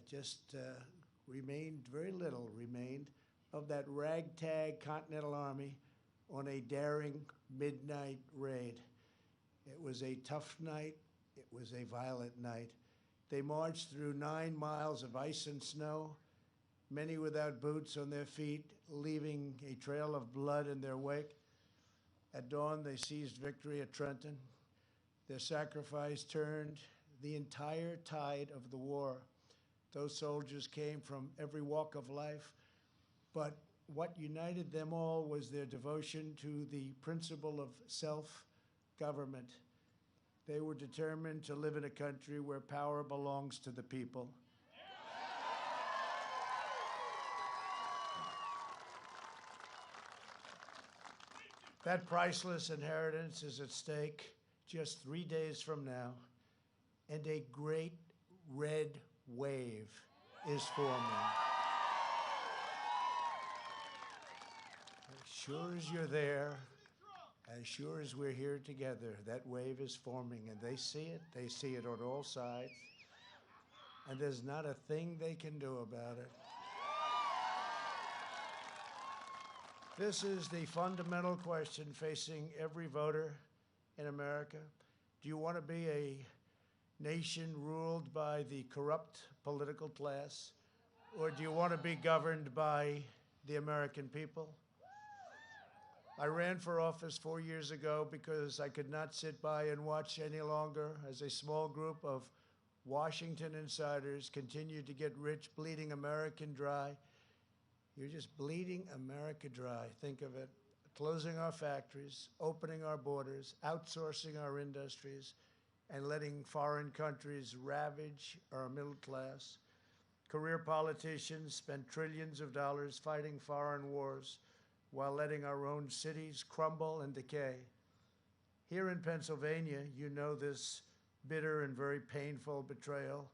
just remained, very little remained of that ragtag Continental Army on a daring midnight raid. It was a tough night. It was a violent night. They marched through 9 miles of ice and snow, many without boots on their feet, leaving a trail of blood in their wake. At dawn, they seized victory at Trenton. Their sacrifice turned the entire tide of the war. Those soldiers came from every walk of life, but what united them all was their devotion to the principle of self-government. They were determined to live in a country where power belongs to the people. That priceless inheritance is at stake just 3 days from now, and a great red wave is forming. As sure as you're there, as sure as we're here together, that wave is forming, and they see it on all sides, and there's not a thing they can do about it. This is the fundamental question facing every voter in America. Do you want to be a nation ruled by the corrupt political class, or do you want to be governed by the American people? I ran for office 4 years ago because I could not sit by and watch any longer as a small group of Washington insiders continued to get rich, bleeding America dry. You're just bleeding America dry. Think of it. Closing our factories, opening our borders, outsourcing our industries, and letting foreign countries ravage our middle class. Career politicians spend trillions of dollars fighting foreign wars while letting our own cities crumble and decay. Here in Pennsylvania, you know this bitter and very painful betrayal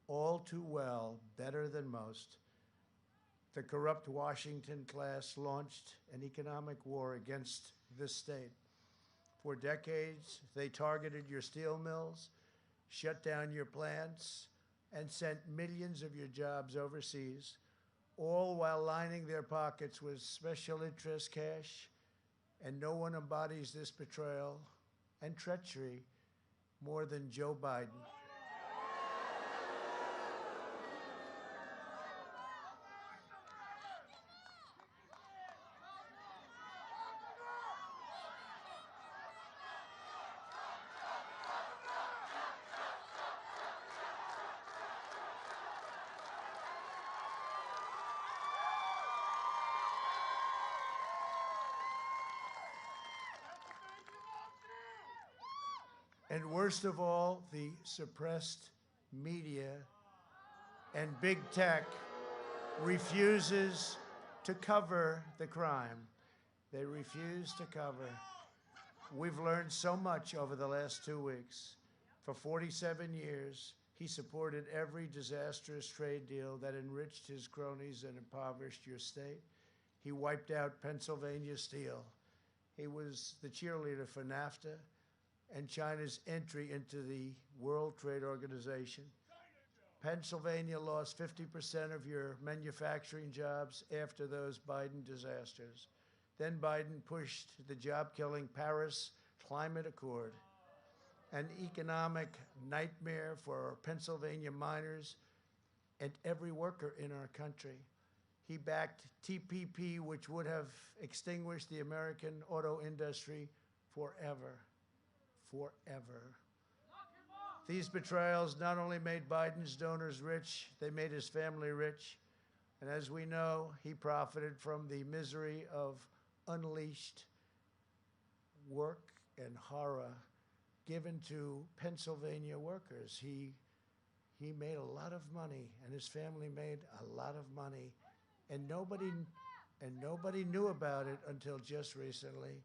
all too well, better than most. The corrupt Washington class launched an economic war against this state. For decades, they targeted your steel mills, shut down your plants, and sent millions of your jobs overseas, all while lining their pockets with special interest cash. And no one embodies this betrayal and treachery more than Joe Biden. And worst of all, the suppressed media and big tech refuses to cover the crime. They refuse to cover. We've learned so much over the last 2 weeks. For 47 years, he supported every disastrous trade deal that enriched his cronies and impoverished your state. He wiped out Pennsylvania steel. He was the cheerleader for NAFTA and China's entry into the World Trade Organization. Pennsylvania lost 50% of your manufacturing jobs after those Biden disasters. Then Biden pushed the job-killing Paris Climate Accord, an economic nightmare for Pennsylvania miners and every worker in our country. He backed TPP, which would have extinguished the American auto industry forever. Forever. These betrayals not only made Biden's donors rich, they made his family rich. And as we know, he profited from the misery of unleashed work and horror given to Pennsylvania workers. He made a lot of money, and his family made a lot of money, and nobody knew about it until just recently.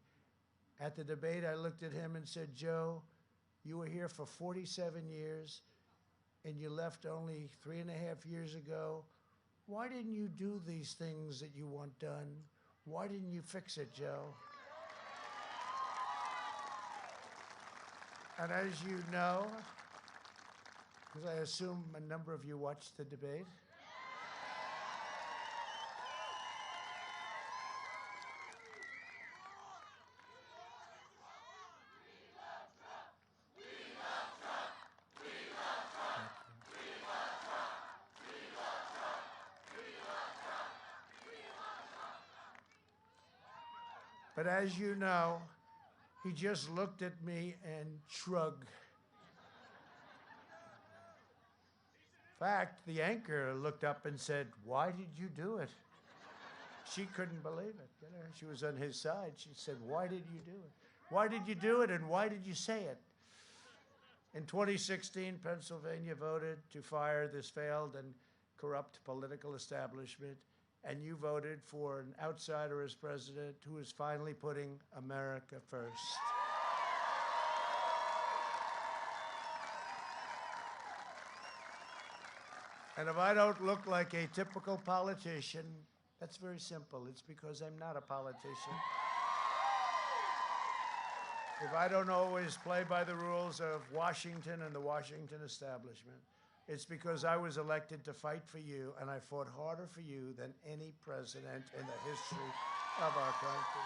At the debate, I looked at him and said, Joe, you were here for 47 years, and you left only 3.5 years ago. Why didn't you do these things that you want done? Why didn't you fix it, Joe? And as you know, because I assume a number of you watched the debate. But as you know, he just looked at me and shrugged. In fact, the anchor looked up and said, "Why did you do it?" She couldn't believe it. You know, she was on his side. She said, "Why did you do it? Why did you do it, and why did you say it?" In 2016, Pennsylvania voted to fire this failed and corrupt political establishment, and you voted for an outsider as president who is finally putting America first. And if I don't look like a typical politician, that's very simple. It's because I'm not a politician. If I don't always play by the rules of Washington and the Washington establishment, it's because I was elected to fight for you, and I fought harder for you than any president in the history of our country.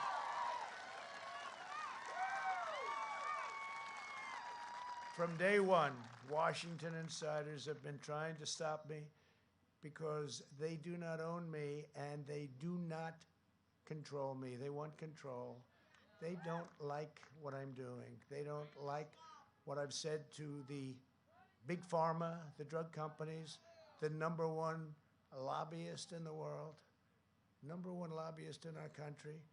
From day one, Washington insiders have been trying to stop me because they do not own me and they do not control me. They want control. They don't like what I'm doing. They don't like what I've said to the big pharma, the drug companies, the #1 lobbyist in the world, #1 lobbyist in our country.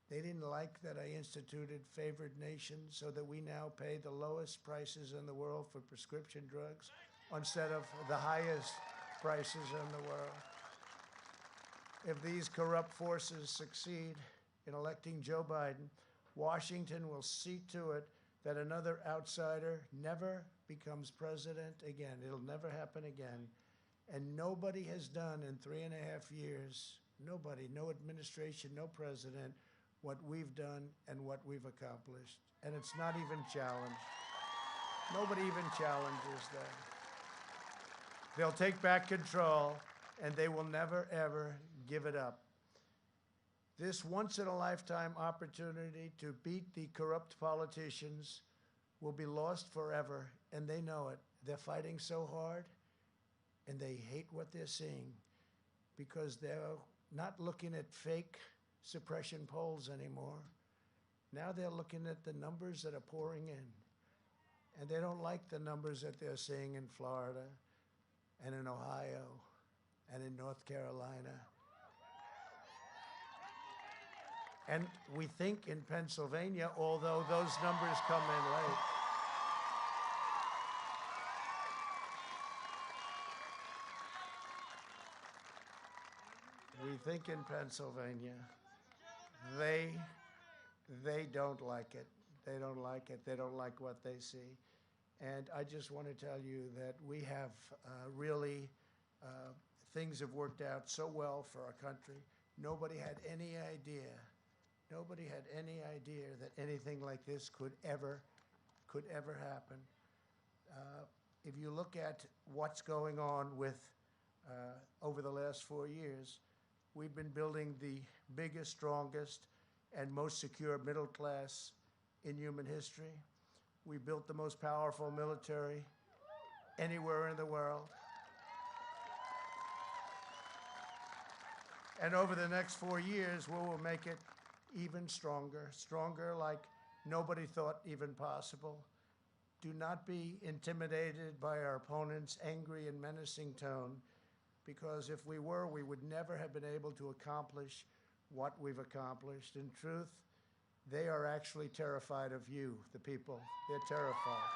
They didn't like that I instituted favored nations so that we now pay the lowest prices in the world for prescription drugs instead of the highest prices in the world. If these corrupt forces succeed in electing Joe Biden, Washington will see to it that another outsider never becomes president again. It'll never happen again. And nobody has done in 3.5 years, nobody, no administration, no president, what we've done and what we've accomplished. And it's not even challenged. Nobody even challenges that. They'll take back control, and they will never, ever give it up. This once-in-a-lifetime opportunity to beat the corrupt politicians will be lost forever, and they know it. They're fighting so hard, and they hate what they're seeing because they're not looking at fake suppression polls anymore. Now they're looking at the numbers that are pouring in, and they don't like the numbers that they're seeing in Florida and in Ohio and in North Carolina. And we think in Pennsylvania, although those numbers come in late. We think in Pennsylvania, they don't like it. They don't like it. They don't like what they see. And I just want to tell you that we have really, things have worked out so well for our country. Nobody had any idea that anything like this could ever happen. If you look at what's going on with, over the last 4 years, we've been building the biggest, strongest, and most secure middle class in human history. We built the most powerful military anywhere in the world. And over the next 4 years, we will make it even stronger like nobody thought even possible. Do not be intimidated by our opponents' angry and menacing tone, because if we were, we would never have been able to accomplish what we've accomplished. In truth, they are actually terrified of you, the people. They're terrified.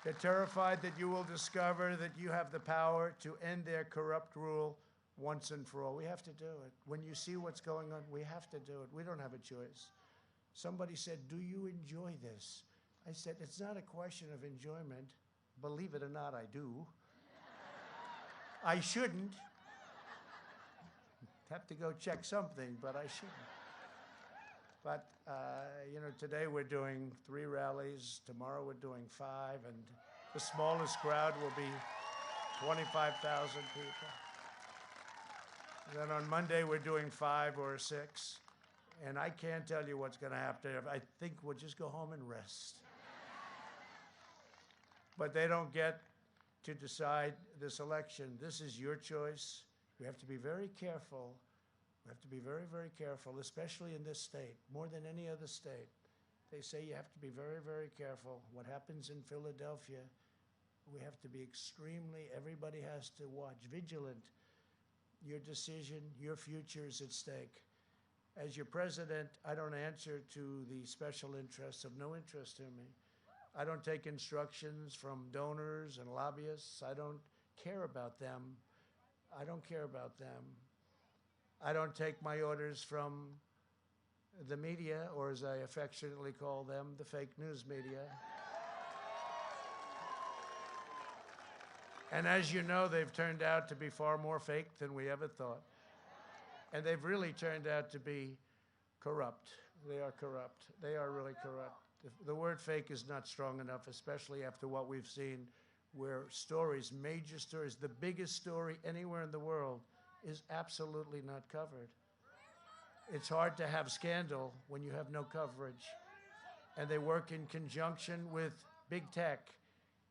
They're terrified that you will discover that you have the power to end their corrupt rule once and for all. We have to do it. When you see what's going on, we have to do it. We don't have a choice. Somebody said, "Do you enjoy this?" I said, "It's not a question of enjoyment. Believe it or not, I do. I shouldn't. Have to go check something, but I shouldn't." But, today we're doing 3 rallies. Tomorrow we're doing 5. And the smallest crowd will be 25,000 people. Then on Monday we're doing 5 or 6. And I can't tell you what's going to happen. I think we'll just go home and rest. But they don't get to decide this election. This is your choice. We have to be very careful. We have to be very, very careful, especially in this state, more than any other state. They say you have to be very, very careful. What happens in Philadelphia, we have to be everybody has to watch, vigilant. Your decision, your future is at stake. As your president, I don't answer to the special interests of no interest to me. I don't take instructions from donors and lobbyists. I don't care about them. I don't care about them. I don't take my orders from the media, or as I affectionately call them, the fake news media. And as you know, they've turned out to be far more fake than we ever thought. And they've really turned out to be corrupt. They are corrupt. They are really corrupt. The word fake is not strong enough, especially after what we've seen, where stories, major stories, the biggest story anywhere in the world is absolutely not covered. It's hard to have scandal when you have no coverage. And they work in conjunction with big tech,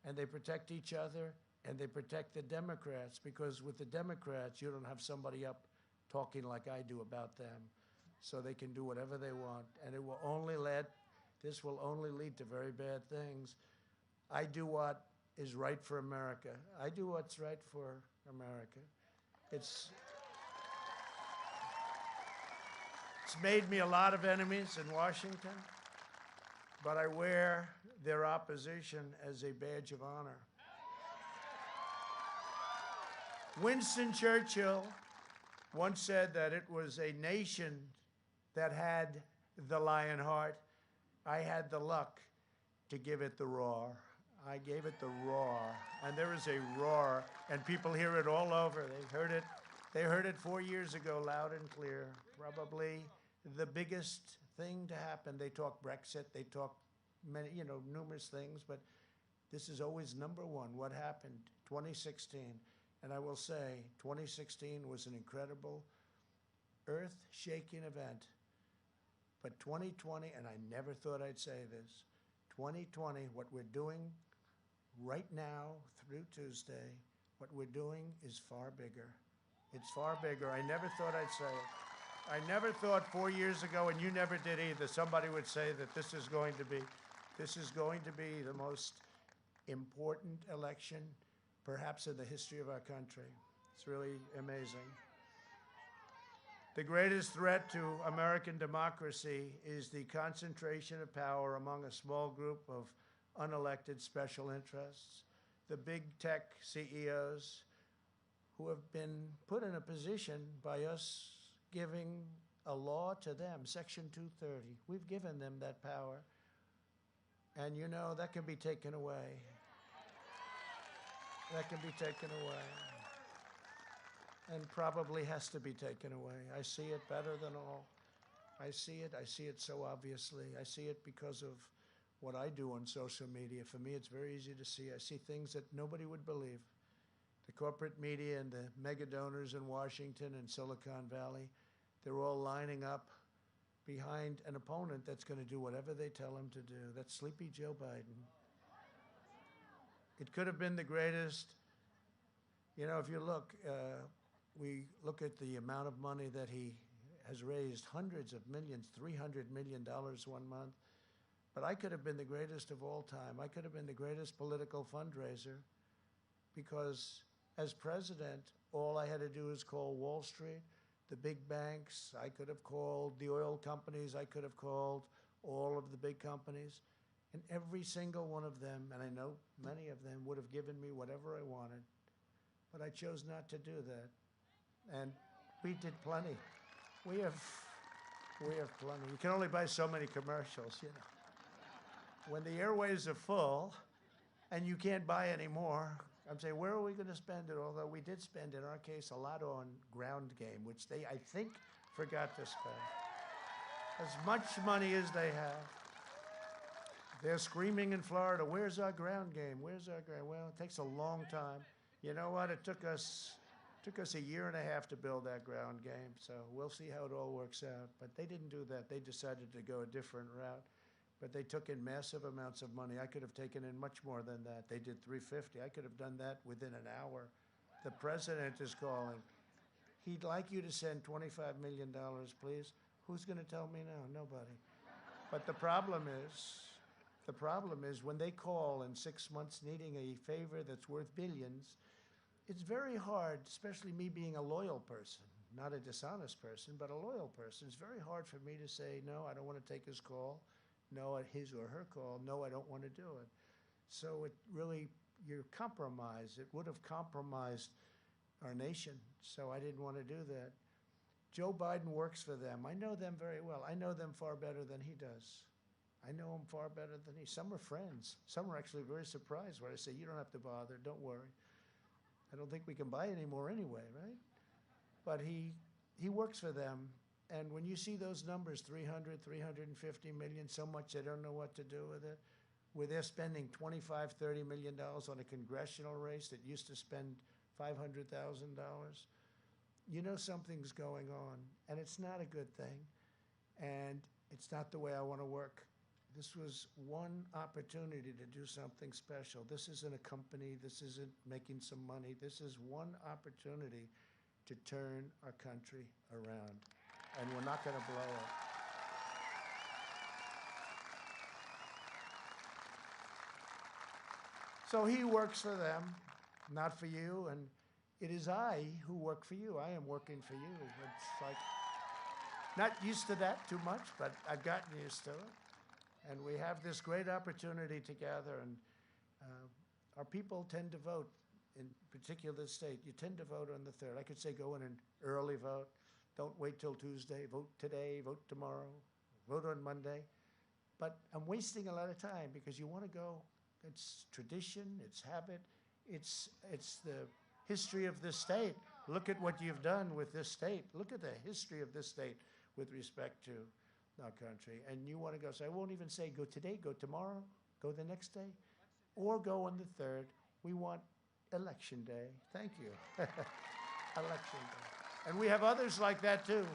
and they protect each other, and they protect the Democrats, because with the Democrats, you don't have somebody up talking like I do about them. So they can do whatever they want, and this will only lead to very bad things. I do what is right for America. I do what's right for America. It's made me a lot of enemies in Washington, but I wear their opposition as a badge of honor. Winston Churchill once said that it was a nation that had the lion heart. I had the luck to give it the roar. I gave it the roar, and there is a roar, and people hear it all over. They heard it 4 years ago, loud and clear. Probably the biggest thing to happen. They talk Brexit, they talk many, numerous things, but this is always number one. What happened? 2016, and I will say, 2016 was an incredible, earth-shaking event. But 2020, and I never thought I'd say this, 2020, what we're doing right now through Tuesday, what we're doing is far bigger. It's far bigger. I never thought I'd say it. I never thought 4 years ago, and you never did either, somebody would say that this is going to be the most important election, perhaps in the history of our country. It's really amazing. The greatest threat to American democracy is the concentration of power among a small group of unelected special interests, the big tech CEOs who have been put in a position by us giving a law to them, Section 230. We've given them that power. And that can be taken away. That can be taken away. And probably has to be taken away. I see it better than all. I see it so obviously. I see it because of what I do on social media. For me, it's very easy to see. I see things that nobody would believe. The corporate media and the mega donors in Washington and Silicon Valley, they're all lining up behind an opponent that's going to do whatever they tell him to do. That's sleepy Joe Biden. It could have been the greatest. If you look, we look at the amount of money that he has raised, hundreds of millions, $300 million 1 month. But I could have been the greatest of all time. I could have been the greatest political fundraiser, because as president, all I had to do was call Wall Street, the big banks. I could have called the oil companies. I could have called all of the big companies. And every single one of them, and I know many of them, would have given me whatever I wanted. But I chose not to do that. And we did plenty. We have plenty. You can only buy so many commercials, When the airways are full and you can't buy any more, I'm saying, where are we going to spend it? Although we did spend, in our case, a lot on ground game, which they, I think, forgot to spend. as much money as they have. They're screaming in Florida, where's our ground game? Where's our ground? Well, it takes a long time. You know what? It took us a year and a half to build that ground game, so we'll see how it all works out. But they didn't do that. They decided to go a different route. But they took in massive amounts of money. I could have taken in much more than that. They did 350. I could have done that within an hour. The president is calling. He'd like you to send $25 million, please. Who's going to tell me no? Nobody. But the problem is when they call in 6 months needing a favor that's worth billions, it's very hard, especially me being a loyal person, not a dishonest person, but a loyal person. It's very hard for me to say, no, I don't want to take his call. No, his or her call. No, I don't want to do it. So it really, you're compromised. It would have compromised our nation. So I didn't want to do that. Joe Biden works for them. I know them very well. I know them far better than he does. I know him far better than he. Some are friends. Some are actually very surprised when I say, you don't have to bother. Don't worry. I don't think we can buy any more anyway, right? But he works for them. And when you see those numbers, 300, 350 million, so much they don't know what to do with it, where they're spending $25, $30 million on a congressional race that used to spend $500,000, you know something's going on, and it's not a good thing, and it's not the way I want to work. This was one opportunity to do something special. This isn't a company. This isn't making some money. This is one opportunity to turn our country around. And we're not going to blow it. So he works for them, not for you, and it is I who work for you. I am working for you. It's like, not used to that too much, but I've gotten used to it. And we have this great opportunity together, and our people tend to vote in particular state. You tend to vote on the 3rd. I could say go in and early vote. Don't wait till Tuesday. Vote today, vote tomorrow, vote on Monday. But I'm wasting a lot of time because you want to go. It's tradition, it's habit, it's the history of this state. Look at what you've done with this state. Look at the history of this state with respect to our country. And you want to go, so I won't even say go today, go tomorrow, go the next day, or go on the 3rd. We want election day. Thank you. Election day. And we have others like that, too.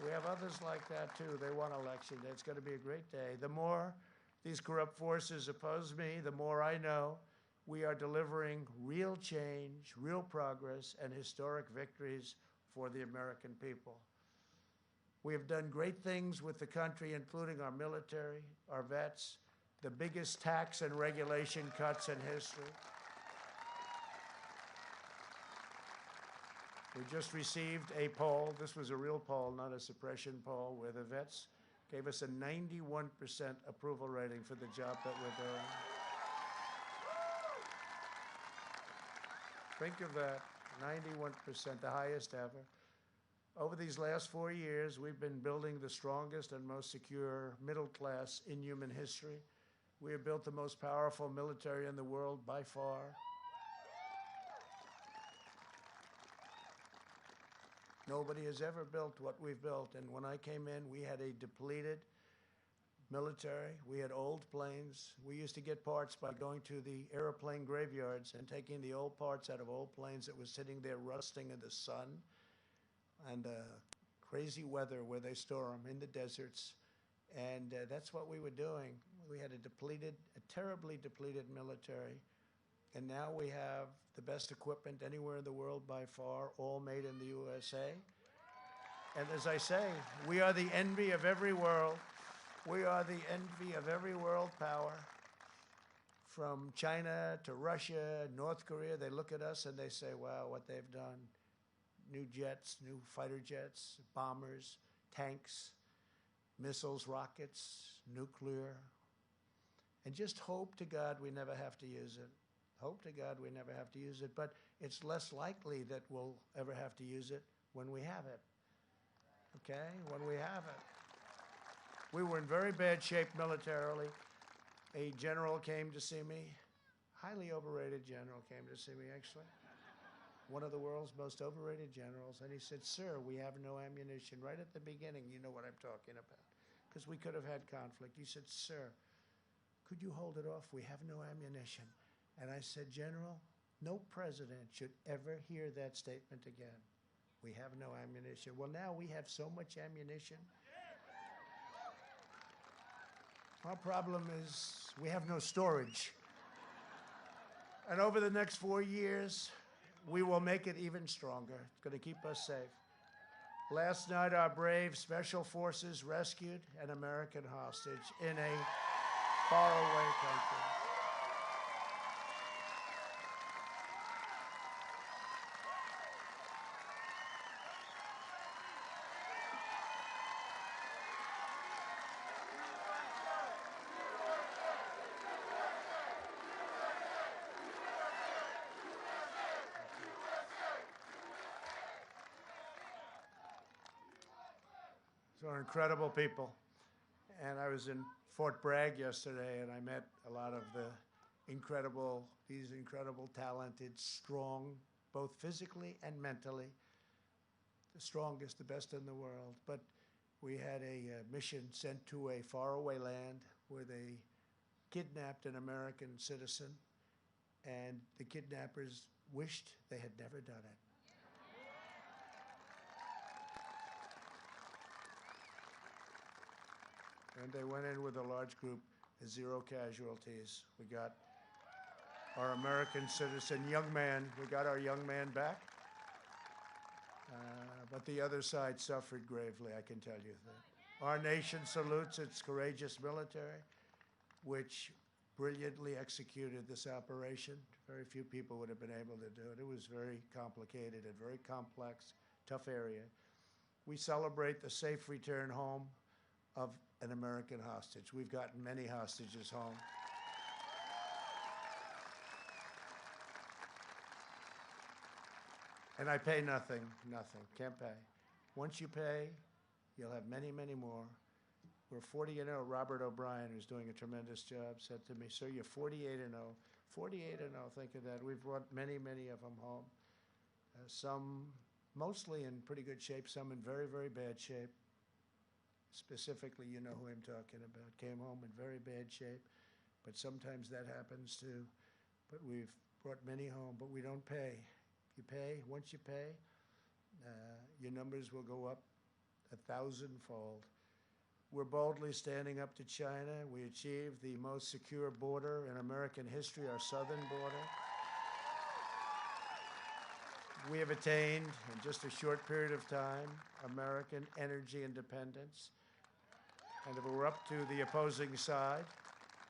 We have others like that, too. They want election day. It's going to be a great day. The more these corrupt forces oppose me, the more I know we are delivering real change, real progress, and historic victories for the American people. We have done great things with the country, including our military, our vets, the biggest tax and regulation cuts in history. We just received a poll. This was a real poll, not a suppression poll, where the vets gave us a 91% approval rating for the job that we're doing. Think of that, 91%, the highest ever. Over these last 4 years, we've been building the strongest and most secure middle class in human history. We have built the most powerful military in the world by far. Nobody has ever built what we've built. And when I came in, we had a depleted military. We had old planes. We used to get parts by going to the airplane graveyards and taking the old parts out of old planes that were sitting there rusting in the sun and crazy weather where they store them in the deserts. And that's what we were doing. We had a terribly depleted military. And now we have the best equipment anywhere in the world by far, all made in the USA. And as I say, we are the envy of every world. We are the envy of every world power. From China to Russia, North Korea, they look at us and they say, wow, what they've done. New jets, new fighter jets, bombers, tanks, missiles, rockets, nuclear. And just hope to God we never have to use it. Hope to God we never have to use it, but it's less likely that we'll ever have to use it when we have it, okay? When we have it. We were in very bad shape militarily. A general came to see me, highly overrated general came to see me, actually. One of the world's most overrated generals, and he said, sir, we have no ammunition. Right at the beginning, you know what I'm talking about. because we could have had conflict. He said, "Sir, could you hold it off? We have no ammunition." And I said, "General, no president should ever hear that statement again. We have no ammunition." Well, now we have so much ammunition. Our problem is we have no storage. And over the next 4 years, we will make it even stronger. It's going to keep us safe. Last night, our brave special forces rescued an American hostage in a faraway country. So incredible people. And I was in Fort Bragg yesterday, and I met a lot of these incredible, talented, strong, both physically and mentally, the strongest, the best in the world. But we had a mission sent to a faraway land where they kidnapped an American citizen, and the kidnappers wished they had never done it. And they went in with a large group, 0 casualties. We got our American citizen, young man, we got our young man back. But the other side suffered gravely, I can tell you that. Our nation salutes its courageous military, which brilliantly executed this operation. Very few people would have been able to do it. It was very complicated and very complex, tough area. We celebrate the safe return home of an American hostage. We've gotten many hostages home. And I pay nothing, can't pay. Once you pay, you'll have many, many more. We're 40-0. Robert O'Brien, who's doing a tremendous job, said to me, "Sir, you're 48-0. 48-0, think of that. We've brought many, many of them home. Some mostly in pretty good shape, some in very, very bad shape. Specifically, you know who I'm talking about. Came home in very bad shape, but sometimes that happens too. But we've brought many home, but we don't pay. If you pay, once you pay, your numbers will go up 1,000-fold. We're boldly standing up to China. We achieved the most secure border in American history, our southern border. We have attained, in just a short period of time, American energy independence. And if we're up to the opposing side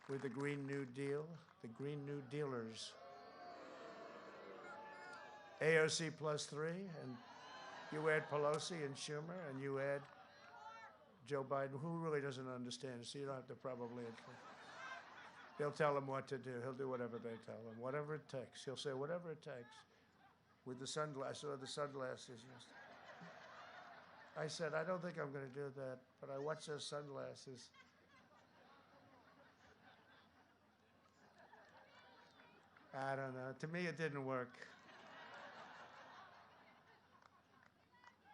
with the Green New Deal, the Green New Dealers, AOC +3, and you add Pelosi and Schumer, and you add Joe Biden, who really doesn't understand it, so you don't have to probably. They'll tell him what to do. He'll do whatever they tell him, whatever it takes. He'll say whatever it takes. With the sunglasses, or the sunglasses yesterday. I said, I don't think I'm going to do that, but I watched those sunglasses. I don't know. To me, it didn't work.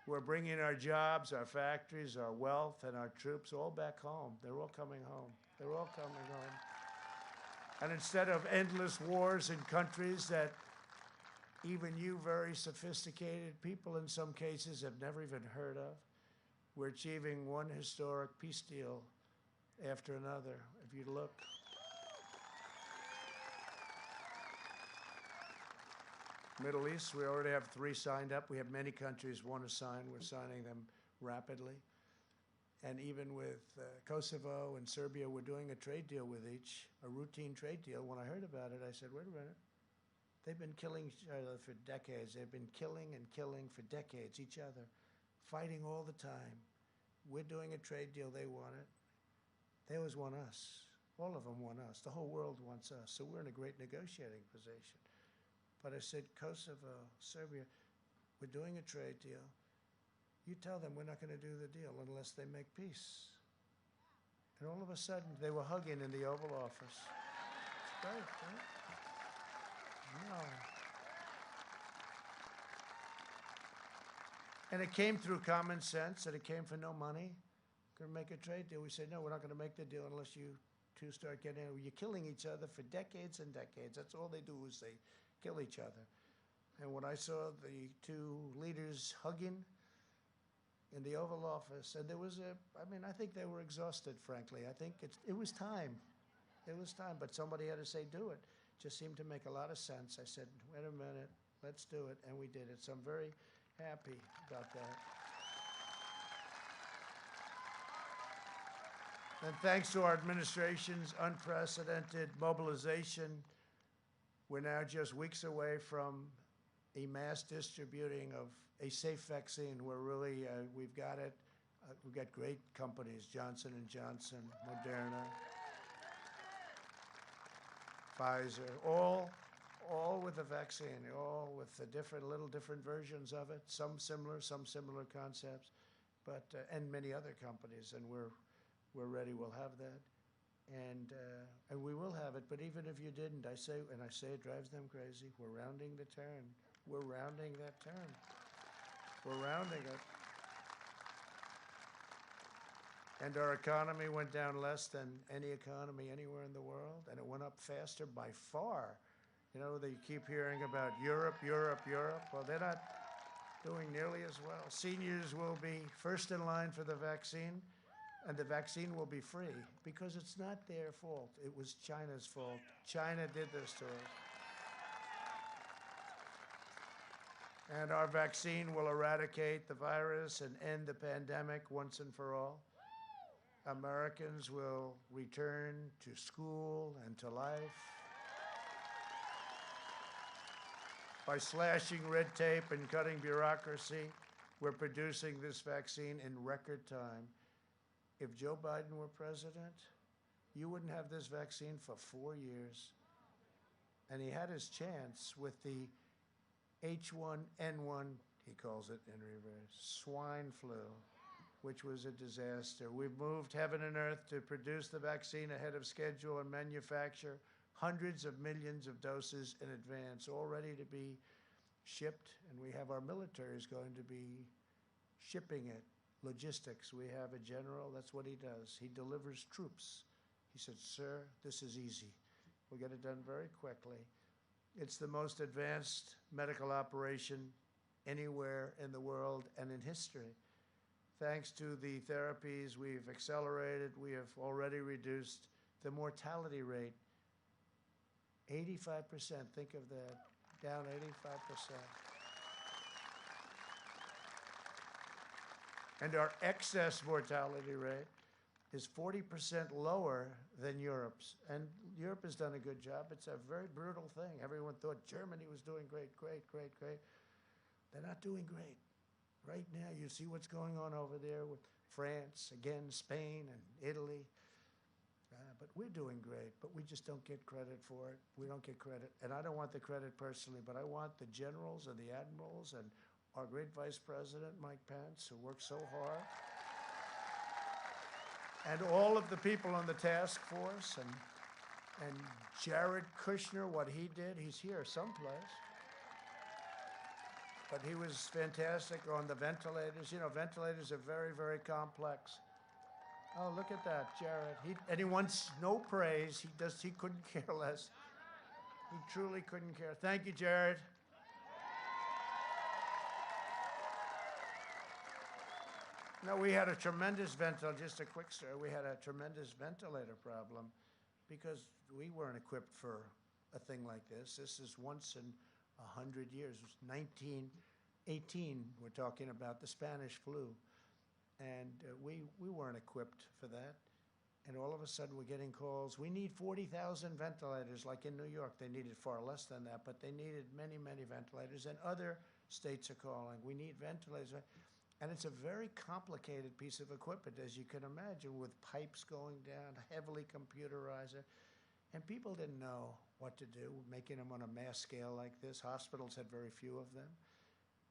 We're bringing our jobs, our factories, our wealth, and our troops all back home. They're all coming home. They're all coming home. And instead of endless wars in countries that even you very sophisticated people in some cases have never even heard of, we're achieving one historic peace deal after another. If you look. Middle East, we already have 3 signed up. We have many countries want to sign. We're signing them rapidly. And even with Kosovo and Serbia, we're doing a trade deal with each, a routine trade deal. When I heard about it, I said, wait a minute. They've been killing each other for decades. They've been killing and killing for decades, each other, fighting all the time. We're doing a trade deal. They want it. They always want us. All of them want us. The whole world wants us. So we're in a great negotiating position. But I said, Kosovo, Serbia, we're doing a trade deal. You tell them we're not going to do the deal unless they make peace. And all of a sudden, they were hugging in the Oval Office. It's great, right? No. And it came through common sense, and it came for no money, going to make a trade deal. We said, no, we're not going to make the deal unless you two start getting it. You're killing each other for decades and decades. That's all they do is they kill each other. And when I saw the two leaders hugging in the Oval Office, and there was I think they were exhausted, frankly. I think it was time. It was time, but somebody had to say, do it. Just seemed to make a lot of sense. I said, wait a minute, let's do it, and we did it. So I'm very happy about that. And thanks to our administration's unprecedented mobilization, we're now just weeks away from a mass distributing of a safe vaccine. We're really, we've got it. We've got great companies, Johnson & Johnson, Moderna, Pfizer, all with a vaccine, all with the little different versions of it, some similar concepts, but, and many other companies, and we're ready, we'll have that. And we will have it, but even if you didn't, I say it drives them crazy, we're rounding the turn. We're rounding that turn. We're rounding it. And our economy went down less than any economy anywhere in the world, and it went up faster by far. You know, they keep hearing about Europe. Well, they're not doing nearly as well. Seniors will be first in line for the vaccine, and the vaccine will be free because it's not their fault. It was China's fault. China did this to us. And our vaccine will eradicate the virus and end the pandemic once and for all. Americans will return to school and to life. By slashing red tape and cutting bureaucracy, we're producing this vaccine in record time. If Joe Biden were president, you wouldn't have this vaccine for 4 years. And he had his chance with the H1N1, he calls it in reverse, swine flu, which was a disaster. We've moved heaven and earth to produce the vaccine ahead of schedule and manufacture hundreds of millions of doses in advance, all ready to be shipped, and we have our military is going to be shipping it. Logistics, we have a general, that's what he does. He delivers troops. He said, sir, this is easy. We'll get it done very quickly. It's the most advanced medical operation anywhere in the world and in history. Thanks to the therapies we've accelerated, we have already reduced the mortality rate 85%. Think of that, down 85%. And our excess mortality rate is 40% lower than Europe's. And Europe has done a good job. It's a very brutal thing. Everyone thought Germany was doing great. They're not doing great. Right now, you see what's going on over there with France, again, Spain and Italy. But we're doing great, but we just don't get credit for it. We don't get credit. And I don't want the credit personally, but I want the generals and the admirals and our great Vice President, Mike Pence, who worked so hard, and all of the people on the task force, and Jared Kushner, what he did, he's here someplace. But he was fantastic on the ventilators. You know, ventilators are very, very complex. Oh, look at that, Jared. And he wants no praise. He couldn't care less. He truly couldn't care. Thank you, Jared. No, we had a tremendous just a quick story. We had a tremendous ventilator problem because we weren't equipped for a thing like this. This is once in 100 years. It was 1918, we're talking about the Spanish flu. And we weren't equipped for that. And all of a sudden we're getting calls. We need 40,000 ventilators, like in New York. They needed far less than that, but they needed many, many ventilators. And other states are calling. We need ventilators. And it's a very complicated piece of equipment, as you can imagine, with pipes going down, heavily computerized. And people didn't know what to do, making them on a mass scale like this. Hospitals had very few of them.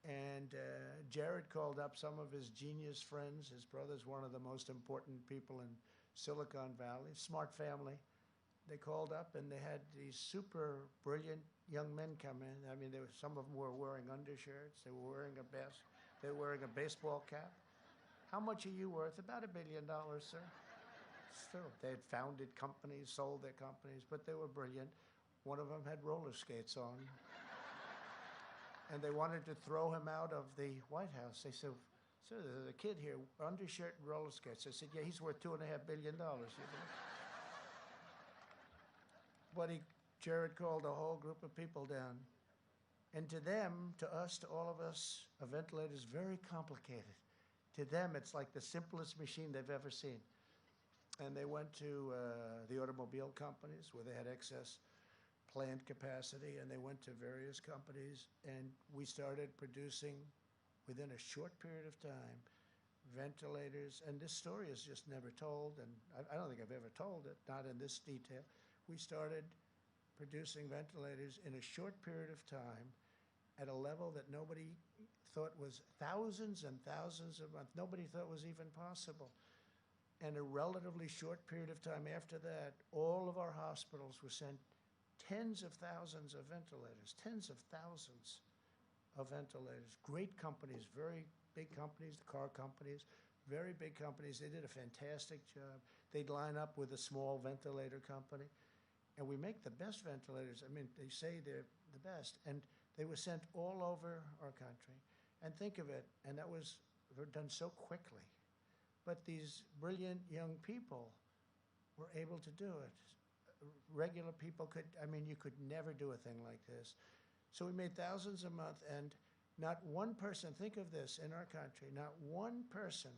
And Jared called up some of his genius friends. His brother's one of the most important people in Silicon Valley, smart family. They called up and they had these super brilliant young men come in. I mean, some of them were wearing undershirts. They were wearing a baseball cap. How much are you worth? About $1 billion, sir. Still, they had founded companies, sold their companies, but they were brilliant. One of them had roller skates on. And they wanted to throw him out of the White House. They said, sir, there's a kid here, undershirt and roller skates. I said, yeah, he's worth $2.5 billion. You know? But Jared called a whole group of people down. And to them, to us, to all of us, a ventilator is very complicated. To them, it's like the simplest machine they've ever seen. And they went to the automobile companies where they had excess plant capacity, and they went to various companies, and we started producing, within a short period of time, ventilators. And this story is just never told, and I don't think I've ever told it, not in this detail. We started producing ventilators in a short period of time at a level that nobody thought was thousands and thousands a month. Nobody thought was even possible. And a relatively short period of time after that, all of our hospitals were sent tens of thousands of ventilators, tens of thousands of ventilators. Great companies, very big companies, the car companies, very big companies. They did a fantastic job. They'd line up with a small ventilator company. And we make the best ventilators. I mean, they say they're the best. And they were sent all over our country. And think of it, and that was done so quickly. But these brilliant young people were able to do it. Regular people could, I mean, you could never do a thing like this. So we made thousands a month, and not one person, think of this, in our country, not one person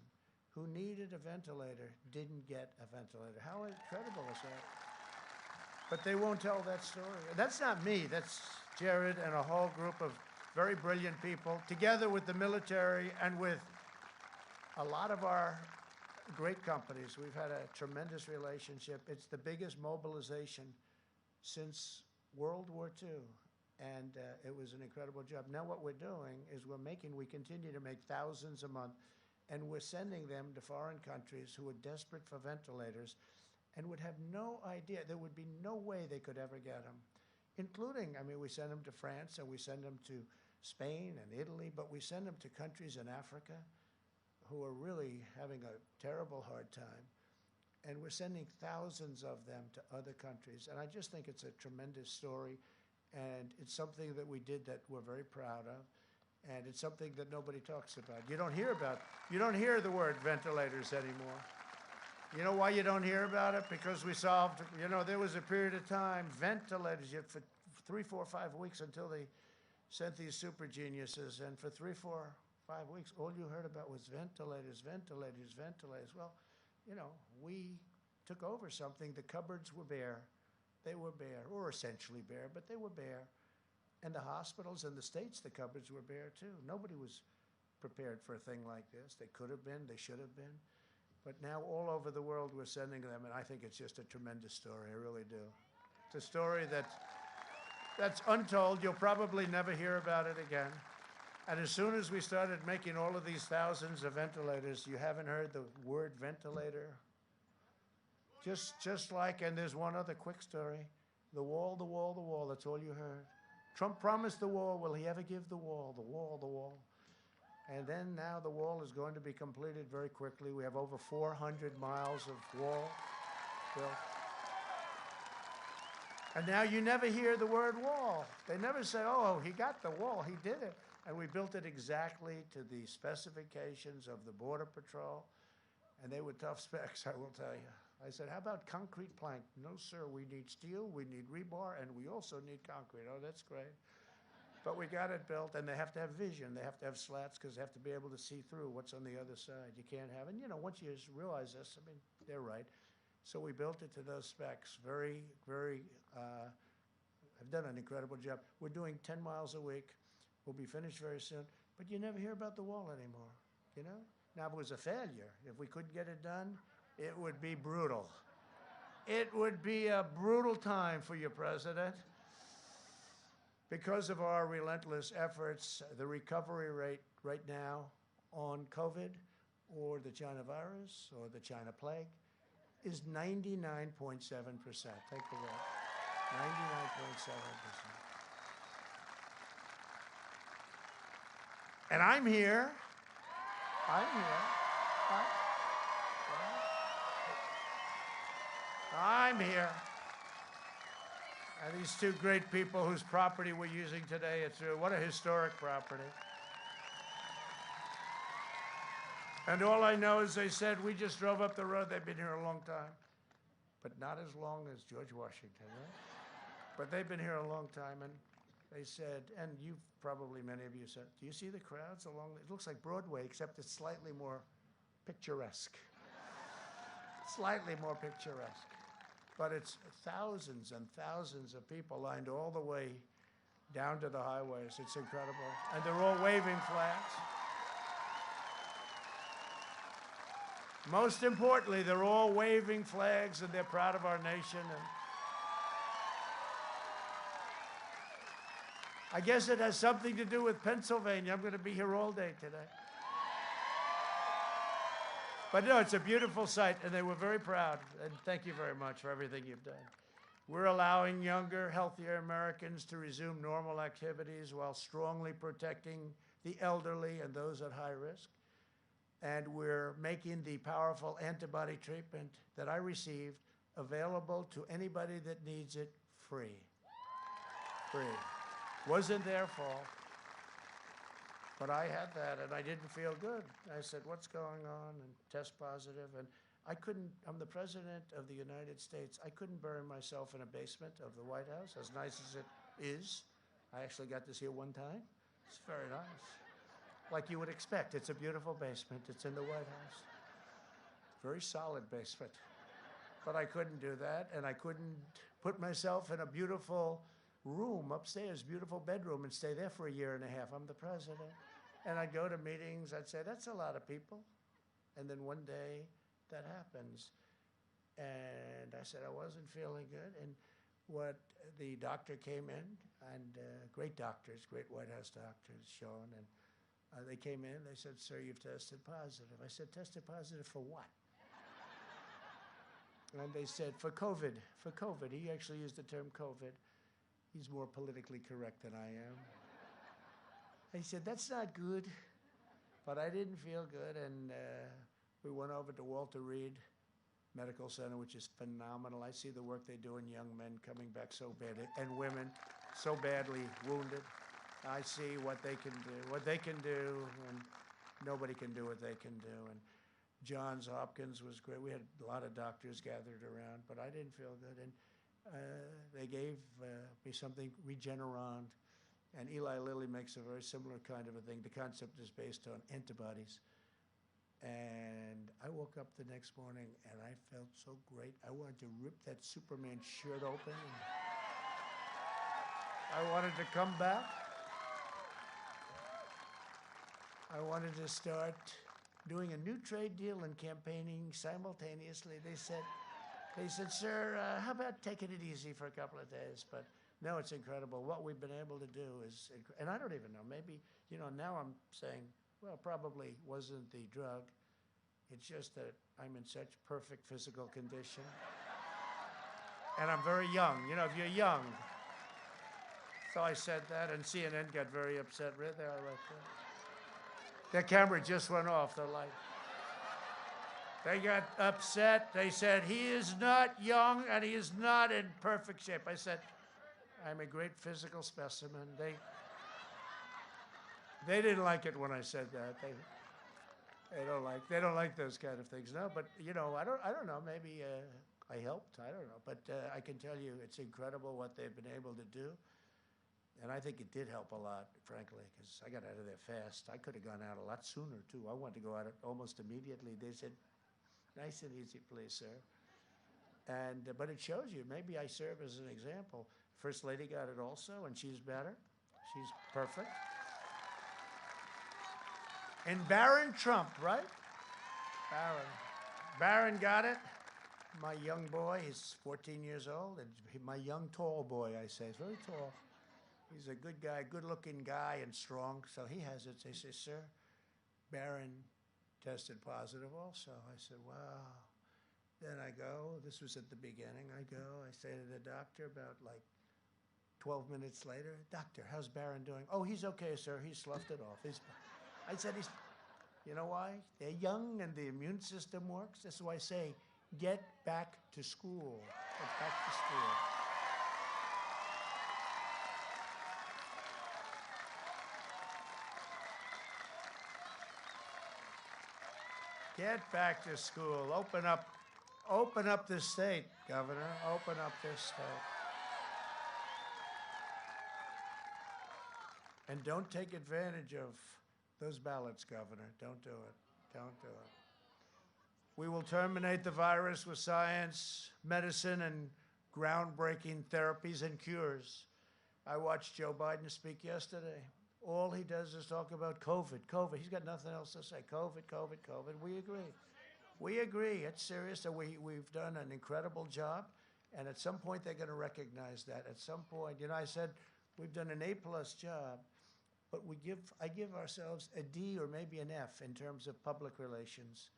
who needed a ventilator didn't get a ventilator. How incredible is that? But they won't tell that story. That's not me, that's Jared and a whole group of very brilliant people, together with the military and with a lot of our great companies. We've had a tremendous relationship. It's the biggest mobilization since World War II, and it was an incredible job. Now what we're doing is we continue to make thousands a month, and we're sending them to foreign countries who are desperate for ventilators and would have no idea, there would be no way they could ever get them, including, I mean, we send them to France and we send them to Spain and Italy, but we send them to countries in Africa who are really having a terrible hard time. And we're sending thousands of them to other countries. And I just think it's a tremendous story. And it's something that we did that we're very proud of. And it's something that nobody talks about. You don't hear the word ventilators anymore. You know why you don't hear about it? Because we solved, you know, there was a period of time, ventilators, for 3, 4, 5 weeks until they sent these super geniuses. And for 3, 4, 5 weeks, all you heard about was ventilators, ventilators, ventilators. Well, you know, we took over something. The cupboards were bare. They were bare, or essentially bare, but they were bare. And the hospitals and the states, the cupboards were bare too. Nobody was prepared for a thing like this. They could have been, they should have been. But now all over the world we're sending them, and I think it's just a tremendous story, I really do. It's a story that's untold. You'll probably never hear about it again. And as soon as we started making all of these thousands of ventilators, you haven't heard the word ventilator? Just like, and there's one other quick story, the wall, the wall, the wall, that's all you heard. Trump promised the wall. Will he ever give the wall, the wall, the wall? And then now the wall is going to be completed very quickly. We have over 400 miles of wall built. And now you never hear the word wall. They never say, oh, he got the wall, he did it. And we built it exactly to the specifications of the Border Patrol. And they were tough specs, I will tell you. I said, how about concrete plank? No, sir, we need steel, we need rebar, and we also need concrete. Oh, that's great. But we got it built, and they have to have vision. They have to have slats because they have to be able to see through what's on the other side. You can't have, and you know, once you realize this, I mean, they're right. So we built it to those specs. Very, very, I've done an incredible job. We're doing 10 miles a week. We'll be finished very soon. But you never hear about the wall anymore, you know? Now, if it was a failure, if we couldn't get it done, it would be brutal. It would be a brutal time for you, President. Because of our relentless efforts, the recovery rate right now on COVID or the China virus or the China plague is 99.7%. Take the vote. 99.7%. And I'm here. I'm here. And these two great people whose property we're using today, what a historic property. And all I know is they said, we just drove up the road. They've been here a long time, but not as long as George Washington, right? But they've been here a long time, and they said, and you probably, many of you said, do you see the crowds along? It looks like Broadway, except it's slightly more picturesque. Slightly more picturesque. But it's thousands and thousands of people lined all the way down to the highways. It's incredible. And they're all waving flags. Most importantly, they're all waving flags, and they're proud of our nation. And I guess it has something to do with Pennsylvania. I'm going to be here all day today. But no, it's a beautiful sight, and they were very proud. And thank you very much for everything you've done. We're allowing younger, healthier Americans to resume normal activities while strongly protecting the elderly and those at high risk. And we're making the powerful antibody treatment that I received available to anybody that needs it free. Free. Wasn't their fault. But I had that, and I didn't feel good. I said, what's going on? And test positive. And I couldn't, I'm the President of the United States. I couldn't bury myself in a basement of the White House, as nice as it is. I actually got to see it one time. It's very nice. Like you would expect. It's a beautiful basement. It's in the White House. Very solid basement. But I couldn't do that, and I couldn't put myself in a beautiful room upstairs, beautiful bedroom, and stay there for a year and a half. I'm the president. And I'd go to meetings, I'd say, that's a lot of people. And then one day, that happens. And I said I wasn't feeling good. And the doctor came in, and great doctors, great White House doctors, Sean, and they came in, they said, sir, you've tested positive. I said, tested positive for what? And they said, for COVID, for COVID. He actually used the term COVID. He's more politically correct than I am. He said, that's not good. But I didn't feel good, and we went over to Walter Reed Medical Center, which is phenomenal. I see the work they do in young men coming back so bad, and women so badly wounded. I see what they can do, and nobody can do what they can do. And Johns Hopkins was great. We had a lot of doctors gathered around, but I didn't feel good. And they gave me something, Regeneron, and Eli Lilly makes a very similar kind of a thing. The concept is based on antibodies. And I woke up the next morning, and I felt so great. I wanted to rip that Superman shirt open. I wanted to come back. I wanted to start doing a new trade deal and campaigning simultaneously. They said, sir, how about taking it easy for a couple of days? But no, it's incredible. What we've been able to do is, and I don't even know, maybe, now I'm saying, well, probably wasn't the drug. It's just that I'm in such perfect physical condition. And I'm very young, if you're young. So I said that, and CNN got very upset right there. Their camera just went off, the light. They got upset. They said, he is not young and he is not in perfect shape. I said, I'm a great physical specimen. They didn't like it when I said that. They don't like those kind of things. No, but I don't know. Maybe I helped. I don't know. But I can tell you, it's incredible what they've been able to do. And I think it did help a lot, frankly, because I got out of there fast. I could have gone out a lot sooner, too. I wanted to go out almost immediately. They said, nice and easy, please, sir. And but it shows you, maybe I serve as an example. First Lady got it also, and she's better. She's perfect. And Barron Trump, right? Barron got it. My young boy, he's 14 years old. And my young tall boy, I say, he's very tall. He's a good guy, good-looking guy and strong, so he has it. They say, sir, Barron tested positive also. I said, wow. Then I go, this was at the beginning, I say to the doctor about 12 minutes later, doctor, how's Barron doing? Oh, he's okay, sir, he sloughed it off. I said, you know why? They're young and the immune system works. That's why I say, Get back to school. Get back to school. Get back to school. Open up this state, Governor. Open up this state. And don't take advantage of those ballots, Governor. Don't do it. Don't do it. We will terminate the virus with science, medicine, and groundbreaking therapies and cures. I watched Joe Biden speak yesterday. All he does is talk about COVID, COVID. He's got nothing else to say. COVID, COVID, COVID. We agree. We agree. It's serious. And we've done an incredible job. And at some point, they're going to recognize that. At some point, I said we've done an A+ job, but I give ourselves a D or maybe an F in terms of public relations.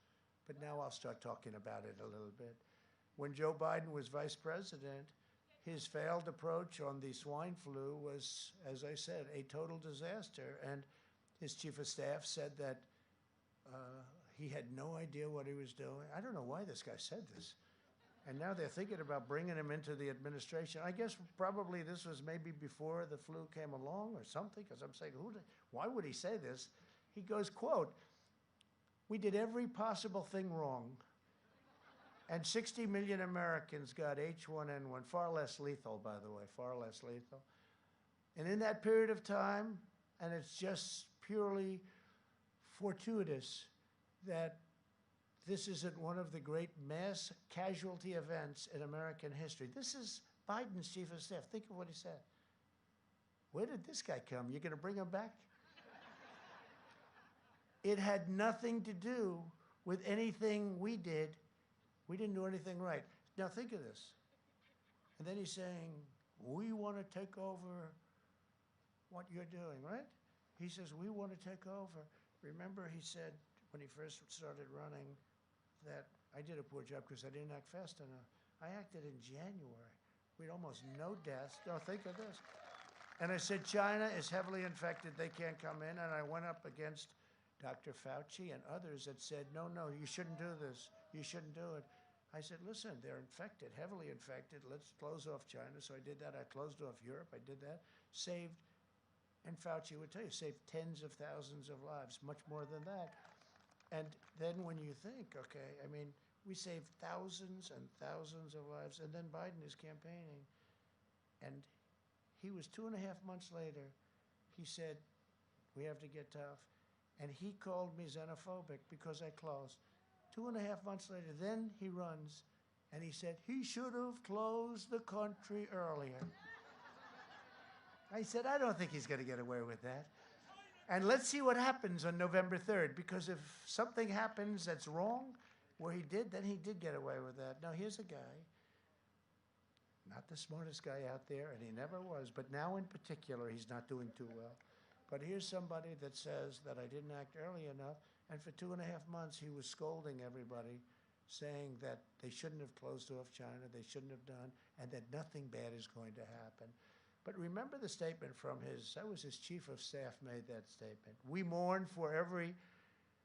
But now I'll start talking about it a little bit. When Joe Biden was vice president, his failed approach on the swine flu was, as I said, a total disaster. And his chief of staff said that he had no idea what he was doing. I don't know why this guy said this. And now they're thinking about bringing him into the administration. I guess probably this was maybe before the flu came along or something, because I'm saying, why would he say this? He goes, quote, "We did every possible thing wrong, and 60 million Americans got H1N1, far less lethal, by the way, far less lethal. And in that period of time, and it's just purely fortuitous that this isn't one of the great mass casualty events in American history." This is Biden's chief of staff. Think of what he said. Where did this guy come? You're going to bring him back? It had nothing to do with anything we did. We didn't do anything right. Now think of this. And then he's saying, we want to take over what you're doing, right? He says, we want to take over. Remember he said when he first started running that I did a poor job because I didn't act fast enough. I acted in January. We had almost no deaths. Now think of this. And I said, China is heavily infected. They can't come in. And I went up against Dr. Fauci and others that said, no, you shouldn't do this. You shouldn't do it. I said, listen, they're infected, heavily infected. Let's close off China. So I did that. I closed off Europe. I did that. Saved, and Fauci would tell you, saved tens of thousands of lives, much more than that. And then when you think, okay, I mean, we saved thousands and thousands of lives. And then Biden is campaigning. And he was 2.5 months later, he said, we have to get tough. And he called me xenophobic because I closed. 2.5 months later, then he runs, and he said, he should have closed the country earlier. I said, I don't think he's going to get away with that. And let's see what happens on November 3rd, because if something happens that's wrong, where he did, then he did get away with that. Now, here's a guy, not the smartest guy out there, and he never was, but now in particular, he's not doing too well. But here's somebody that says that I didn't act early enough, and for 2.5 months he was scolding everybody, saying that they shouldn't have closed off China, they shouldn't have done, and that nothing bad is going to happen. But remember the statement from that was his chief of staff made that statement. We mourn for every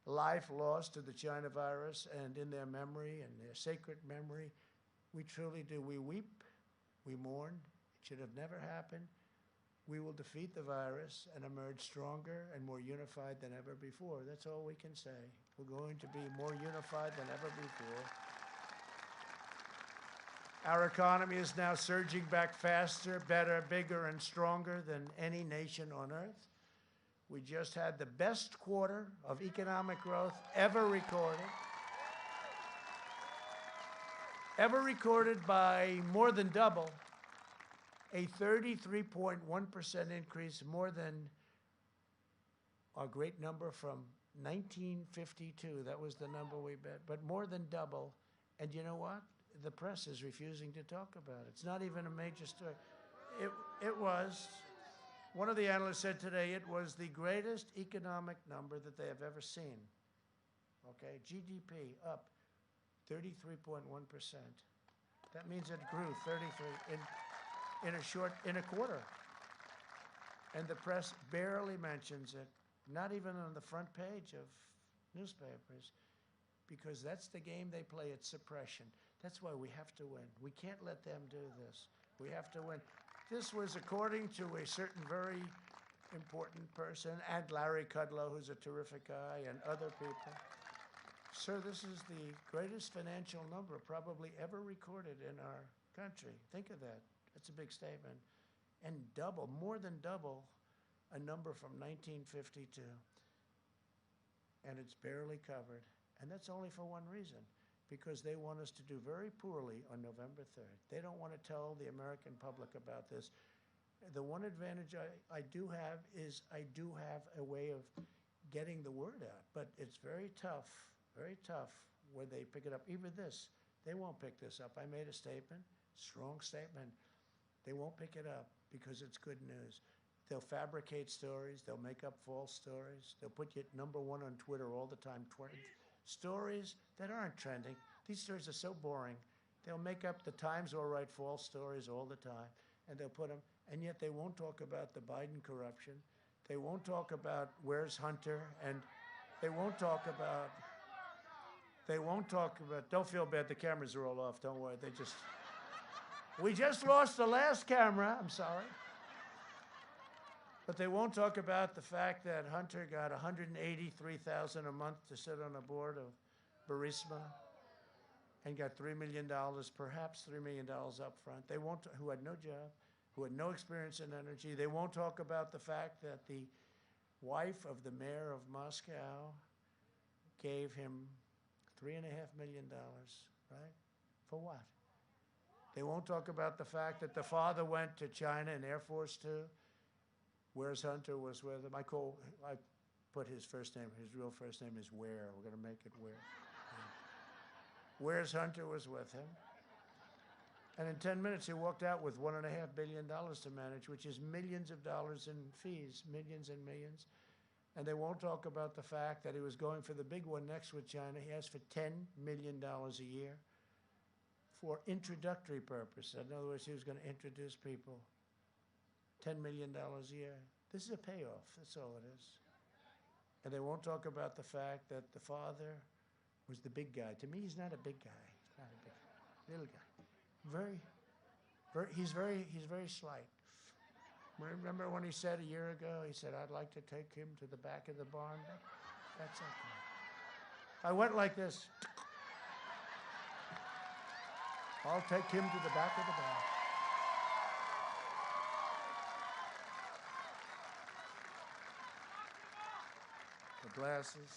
life lost to the China virus and in their memory and their sacred memory. We truly do. We weep, we mourn. It should have never happened. We will defeat the virus and emerge stronger and more unified than ever before. That's all we can say. We're going to be more unified than ever before. Our economy is now surging back faster, better, bigger, and stronger than any nation on earth. We just had the best quarter of economic growth ever recorded by more than double. A 33.1% increase, more than our great number from 1952. That was the number we bet, but more than double. And you know what? The press is refusing to talk about it. It's not even a major story. It was, one of the analysts said today, it was the greatest economic number that they have ever seen. Okay, GDP up 33.1%. That means it grew 33 in a quarter. And the press barely mentions it, not even on the front page of newspapers, because that's the game they play. It's suppression. That's why we have to win. We can't let them do this. We have to win. This was according to a certain very important person, and Larry Kudlow, who's a terrific guy, and other people. Sir, this is the greatest financial number probably ever recorded in our country. Think of that. That's a big statement. And double, more than double, a number from 1952. And it's barely covered. And that's only for one reason, because they want us to do very poorly on November 3rd. They don't want to tell the American public about this. The one advantage I do have is I do have a way of getting the word out, but it's very tough when they pick it up. Even this, they won't pick this up. I made a statement, strong statement. They won't pick it up because it's good news. They'll fabricate stories. They'll make up false stories. They'll put you at number one on Twitter all the time. Stories that aren't trending. These stories are so boring. They'll make up, the Times will write false stories all the time, and they'll put them, and yet they won't talk about the Biden corruption. They won't talk about where's Hunter, and they won't talk about, don't feel bad, the cameras are all off, don't worry, we just lost the last camera, I'm sorry. But they won't talk about the fact that Hunter got $183,000 a month to sit on a board of Burisma and got $3 million, perhaps $3 million up front. They won't, who had no job, who had no experience in energy. They won't talk about the fact that the wife of the mayor of Moscow gave him $3.5 million, right? For what? They won't talk about the fact that the father went to China in Air Force Two. Where's Hunter was with him. I put his first name, his real first name is Ware. We're going to make it Ware. Where's Hunter was with him. And in 10 minutes, he walked out with $1.5 billion to manage, which is millions of dollars in fees, millions and millions. And they won't talk about the fact that he was going for the big one next with China. He asked for $10 million a year for introductory purposes. In other words, he was going to introduce people. $10 million a year. This is a payoff, that's all it is. And they won't talk about the fact that the father was the big guy. To me, he's not a big guy. He's not a big guy. Little guy. He's very slight. Remember when he said a year ago, he said, I'd like to take him to the back of the barn? That's okay. I went like this. I'll take him to the back of the barn. The glasses.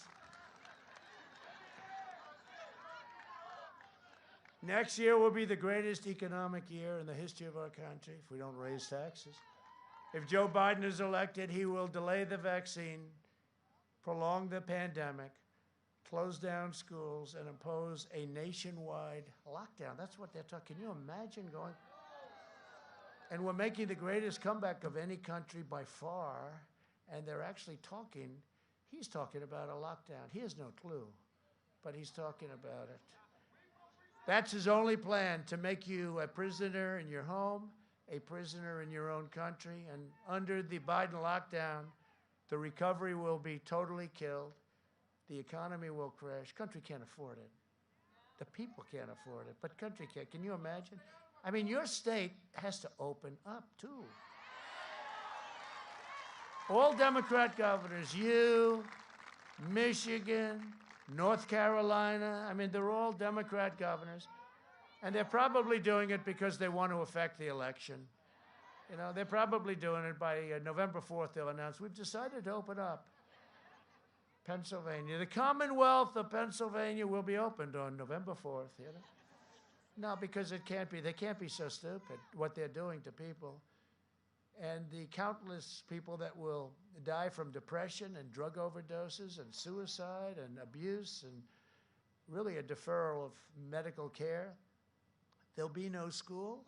Next year will be the greatest economic year in the history of our country if we don't raise taxes. If Joe Biden is elected, he will delay the vaccine, prolong the pandemic, close down schools, and impose a nationwide lockdown. That's what they're talking. Can you imagine going? And we're making the greatest comeback of any country by far, and they're actually talking. He's talking about a lockdown. He has no clue, but he's talking about it. That's his only plan, to make you a prisoner in your home, a prisoner in your own country. And under the Biden lockdown, the recovery will be totally killed. The economy will crash. Country can't afford it. The people can't afford it, but country can. Can you imagine? I mean, your state has to open up, too. All Democrat governors, you, Michigan, North Carolina, I mean, they're all Democrat governors. And they're probably doing it because they want to affect the election. You know, they're probably doing it by November 4th, they'll announce, we've decided to open up Pennsylvania. The Commonwealth of Pennsylvania will be opened on November 4th, you know? No, because it can't be. They can't be so stupid, what they're doing to people. And the countless people that will die from depression and drug overdoses and suicide and abuse and really a deferral of medical care. There'll be no school.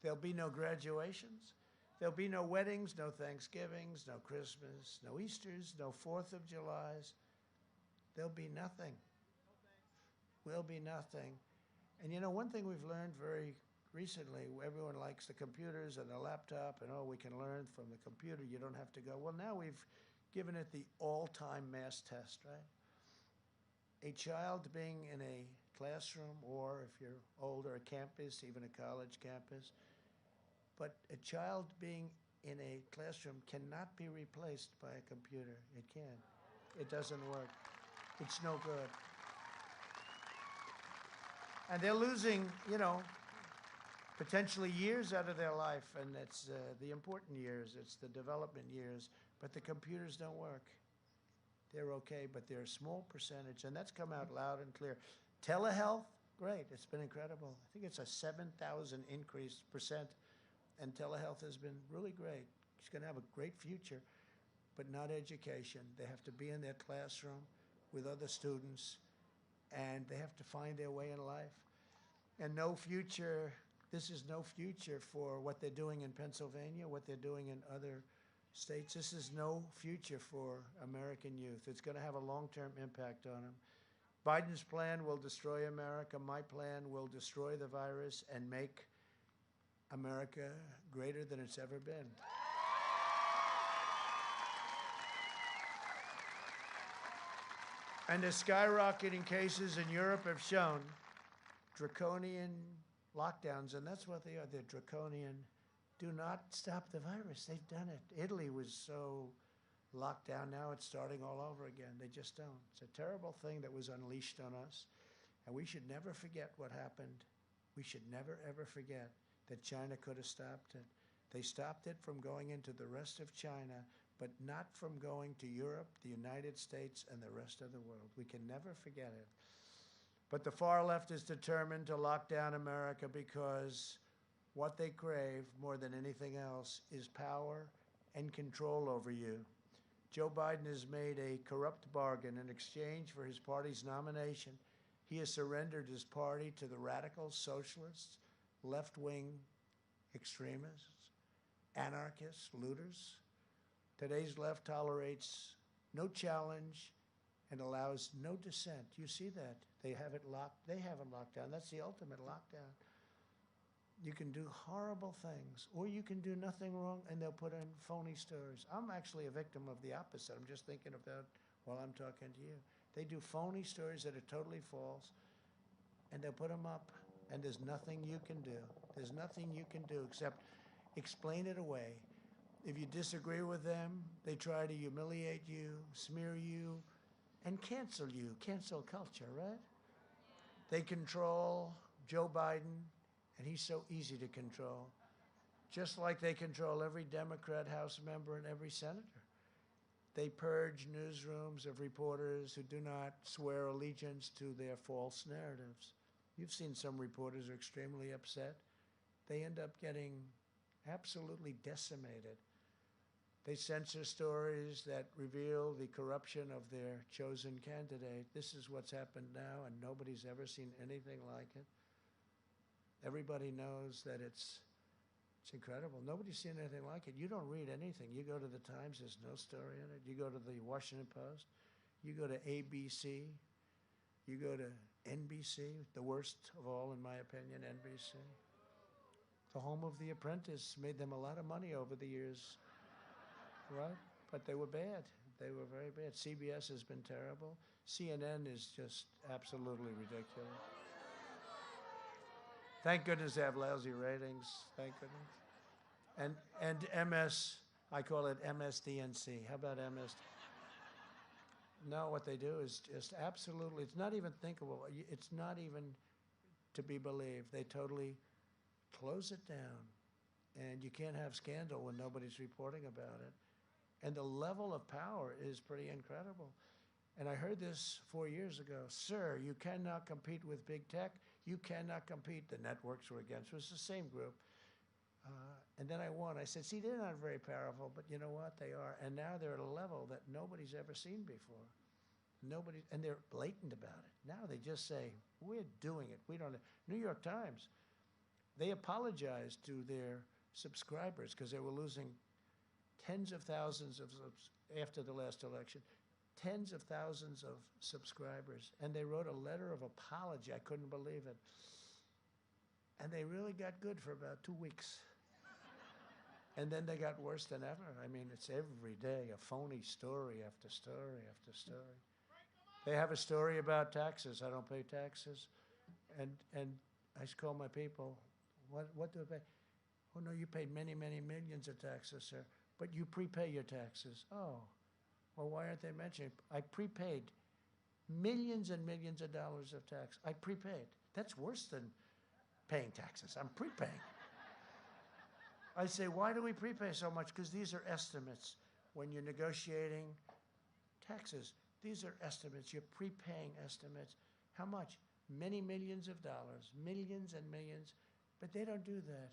There'll be no graduations. There'll be no weddings, no Thanksgivings, no Christmas, no Easters, no 4th of Julys. There'll be nothing. Will be nothing. And you know, one thing we've learned very recently, everyone likes the computers and the laptop, and we can learn from the computer, you don't have to go. Well, now we've given it the all-time mass test, right? a child being in a classroom, or if you're older, a campus, even a college campus, but a child being in a classroom cannot be replaced by a computer. It can't. It doesn't work. It's no good. And they're losing, potentially years out of their life, and it's the important years, it's the development years, but the computers don't work. They're okay, but they're a small percentage, and that's come out loud and clear. Telehealth, great, it's been incredible. I think it's a 7,000 increase percent, and telehealth has been really great. It's gonna have a great future, but not education. They have to be in their classroom with other students, and they have to find their way in life. And no future, this is no future for what they're doing in Pennsylvania, what they're doing in other states. This is no future for American youth. It's going to have a long-term impact on them. Biden's plan will destroy America. My plan will destroy the virus and make America greater than it's ever been. And the skyrocketing cases in Europe have shown draconian lockdowns, and that's what they are. They're draconian. Do not stop the virus. They've done it. Italy was so locked down. Now it's starting all over again. They just don't. It's a terrible thing that was unleashed on us, and we should never forget what happened. We should never, ever forget that China could have stopped it. They stopped it from going into the rest of China, but not from going to Europe, the United States, and the rest of the world. We can never forget it. But the far left is determined to lock down America because what they crave more than anything else is power and control over you. Joe Biden has made a corrupt bargain in exchange for his party's nomination. He has surrendered his party to the radical socialists, left-wing extremists, anarchists, looters. Today's left tolerates no challenge and allows no dissent. You see that. They have it locked. They have it locked down. That's the ultimate lockdown. You can do horrible things, or you can do nothing wrong, and they'll put in phony stories. I'm actually a victim of the opposite. I'm just thinking about while I'm talking to you. They do phony stories that are totally false, and they'll put them up, and there's nothing you can do. There's nothing you can do except explain it away. If you disagree with them, they try to humiliate you, smear you, and cancel you. Cancel culture, right? They control Joe Biden, and he's so easy to control, just like they control every Democrat House member and every senator. They purge newsrooms of reporters who do not swear allegiance to their false narratives. You've seen some reporters are extremely upset. They end up getting absolutely decimated. They censor stories that reveal the corruption of their chosen candidate. This is what's happened now, and nobody's ever seen anything like it. Everybody knows that it's incredible. Nobody's seen anything like it. You don't read anything. You go to the Times, there's no story in it. You go to the Washington Post, you go to ABC, you go to NBC, the worst of all, in my opinion, NBC. The home of The Apprentice made them a lot of money over the years. Right? But they were bad. They were very bad. CBS has been terrible. CNN is just absolutely ridiculous. Thank goodness they have lousy ratings. Thank goodness. And MS, I call it MSDNC. How about MS? No, what they do is just absolutely, it's not even thinkable. It's not even to be believed. They totally close it down. And you can't have scandal when nobody's reporting about it. And the level of power is pretty incredible. And I heard this 4 years ago. Sir, you cannot compete with big tech. You cannot compete. The networks were against us. It was the same group. And then I won. I said, see, they're not very powerful, but you know what? They are. And now they're at a level that nobody's ever seen before. Nobody, and they're blatant about it. Now they just say, we're doing it. We don't. New York Times, they apologized to their subscribers because they were losing tens of thousands of, after the last election, tens of thousands of subscribers. And they wrote a letter of apology. I couldn't believe it. And they really got good for about 2 weeks. And then they got worse than ever. I mean, it's every day a phony story after story after story. They have a story about taxes. I don't pay taxes. And I call my people, what do I pay? Oh, no, you paid many, many millions of taxes, sir. But you prepay your taxes. Oh, well, why aren't they mentioning? I prepaid millions and millions of dollars of tax. I prepaid. That's worse than paying taxes. I'm prepaying. I say, why do we prepay so much? Because these are estimates. When you're negotiating taxes, these are estimates. You're prepaying estimates. How much? Many millions of dollars, millions and millions. But they don't do that.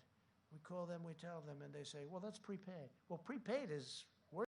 We call them, we tell them, and they say, well, that's prepaid. Well, prepaid is